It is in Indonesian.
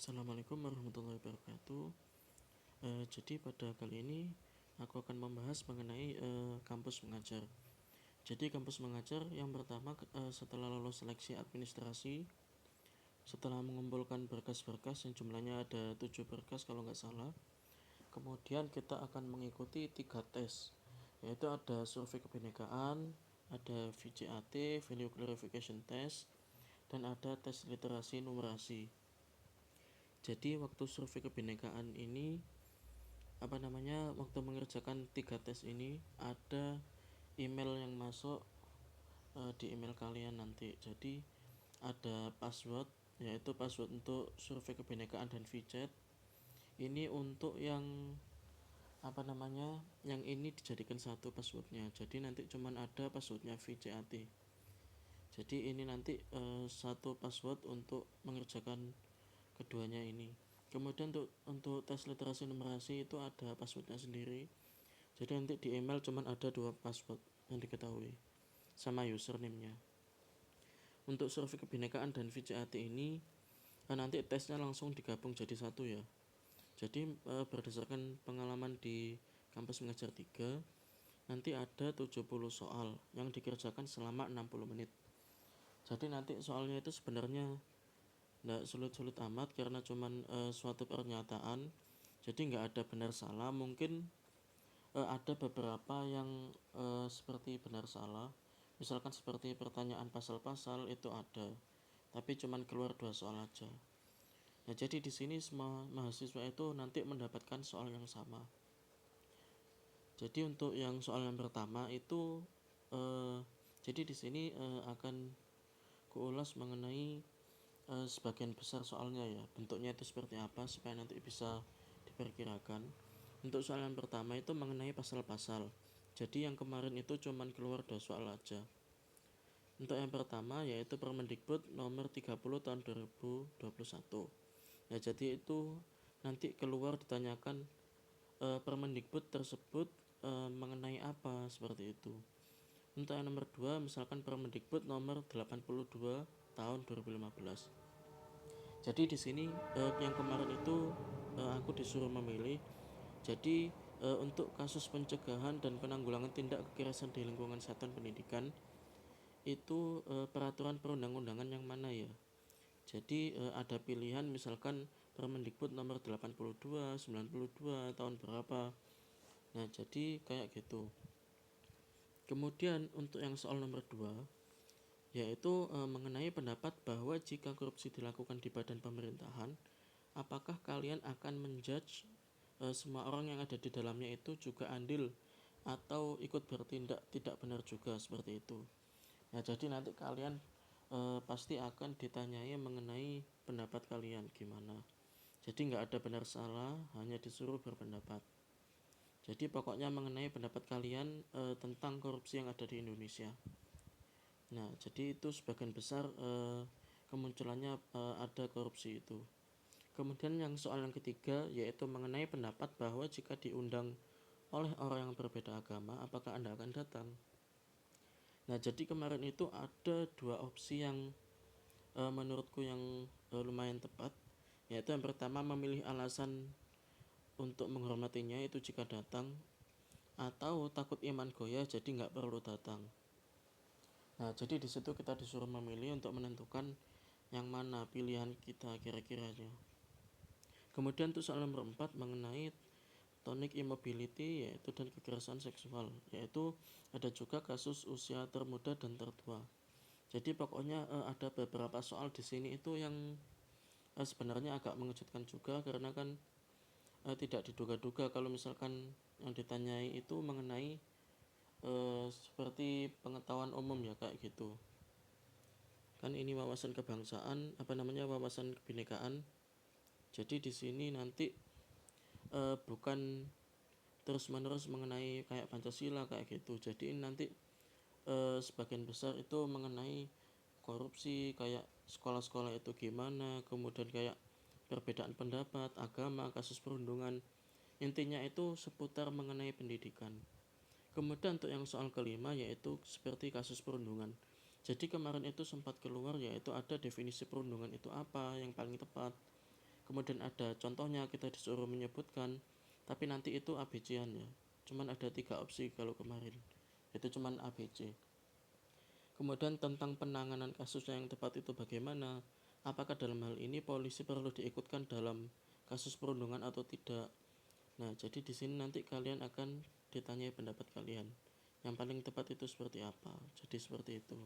Assalamualaikum warahmatullahi wabarakatuh. Jadi pada kali ini aku akan membahas mengenai kampus mengajar. Jadi kampus mengajar yang pertama, setelah lulus seleksi administrasi, setelah mengumpulkan berkas-berkas yang jumlahnya ada 7 berkas kalau nggak salah, kemudian kita akan mengikuti 3 tes, yaitu ada survei kebinekaan, ada VCAT (Value Clarification Test), dan ada tes literasi numerasi. Jadi waktu survei kebinekaan ini waktu mengerjakan 3 tes ini ada email yang masuk di email kalian nanti. Jadi ada password, yaitu password untuk survei kebinekaan dan VCAT. Ini untuk yang yang ini dijadikan satu passwordnya. Jadi nanti cuman ada passwordnya VCAT. Jadi ini nanti satu password untuk mengerjakan keduanya ini. Kemudian untuk tes literasi numerasi itu ada passwordnya sendiri. Jadi nanti di email cuman ada 2 password yang diketahui sama username-nya. Untuk survei kebinekaan dan VCAT ini nanti tesnya langsung digabung jadi satu ya. Jadi berdasarkan pengalaman di kampus mengajar 3, nanti ada 70 soal yang dikerjakan selama 60 menit. Jadi nanti soalnya itu sebenarnya nggak sulit-sulit amat karena cuman suatu pernyataan, jadi nggak ada benar salah. Mungkin ada beberapa yang seperti benar salah, misalkan seperti pertanyaan pasal-pasal itu ada, tapi cuman keluar 2 soal aja. Nah, jadi di sini semua mahasiswa itu nanti mendapatkan soal yang sama. Jadi untuk yang soal yang pertama itu jadi di sini akan kuulas mengenai sebagian besar soalnya ya, bentuknya itu seperti apa supaya nanti bisa diperkirakan. Untuk soal yang pertama itu mengenai pasal-pasal. Jadi yang kemarin itu cuman keluar 2 soal aja. Untuk yang pertama yaitu Permendikbud nomor 30 tahun 2021. Ya, jadi itu nanti keluar ditanyakan Permendikbud tersebut mengenai apa, seperti itu. Untuk yang nomor 2 misalkan Permendikbud nomor 82 tahun 2015. Jadi di sini yang kemarin itu aku disuruh memilih. Jadi untuk kasus pencegahan dan penanggulangan tindak kekerasan di lingkungan satuan pendidikan itu peraturan perundang-undangan yang mana ya. Jadi ada pilihan misalkan Permendikbud nomor 82, 92 tahun berapa. Nah, jadi kayak gitu. Kemudian untuk yang soal nomor 2 yaitu mengenai pendapat bahwa jika korupsi dilakukan di badan pemerintahan, apakah kalian akan menjudge semua orang yang ada di dalamnya itu juga andil atau ikut bertindak tidak benar juga, seperti itu. Nah, jadi nanti kalian pasti akan ditanyai mengenai pendapat kalian gimana. Jadi nggak ada benar salah, hanya disuruh berpendapat. Jadi pokoknya mengenai pendapat kalian tentang korupsi yang ada di Indonesia. Nah, jadi itu sebagian besar kemunculannya ada korupsi itu. Kemudian yang soal yang ketiga yaitu mengenai pendapat bahwa jika diundang oleh orang yang berbeda agama, apakah Anda akan datang? Nah, jadi kemarin itu ada 2 opsi yang menurutku yang lumayan tepat, yaitu yang pertama memilih alasan untuk menghormatinya itu jika datang, atau takut iman goyah jadi nggak perlu datang. Nah, jadi di situ kita disuruh memilih untuk menentukan yang mana pilihan kita kira-kiranya. Kemudian tuh soal nomor 4 mengenai tonic immobility yaitu dan kekerasan seksual, yaitu ada juga kasus usia termuda dan tertua. Jadi pokoknya ada beberapa soal di sini itu yang sebenarnya agak mengejutkan juga karena kan tidak diduga-duga kalau misalkan yang ditanyai itu mengenai seperti pengetahuan umum ya, kayak gitu. Kan ini wawasan kebangsaan, wawasan kebinekaan. Jadi di sini nanti bukan terus-menerus mengenai kayak Pancasila kayak gitu. Jadi ini nanti sebagian besar itu mengenai korupsi, kayak sekolah-sekolah itu gimana, kemudian kayak perbedaan pendapat, agama, kasus perundungan. Intinya itu seputar mengenai pendidikan. Kemudian untuk yang soal kelima yaitu seperti kasus perundungan. Jadi kemarin itu sempat keluar yaitu ada definisi perundungan itu apa yang paling tepat. kemudian ada contohnya, kita disuruh menyebutkan, tapi nanti itu ABC-an ya, cuman ada 3 opsi kalau kemarin itu cuman ABC. Kemudian tentang penanganan kasusnya yang tepat itu bagaimana, apakah dalam hal ini polisi perlu diikutkan dalam kasus perundungan atau tidak. Nah, jadi di sini nanti kalian akan ditanyai pendapat kalian, yang paling tepat itu seperti apa. Jadi seperti itu.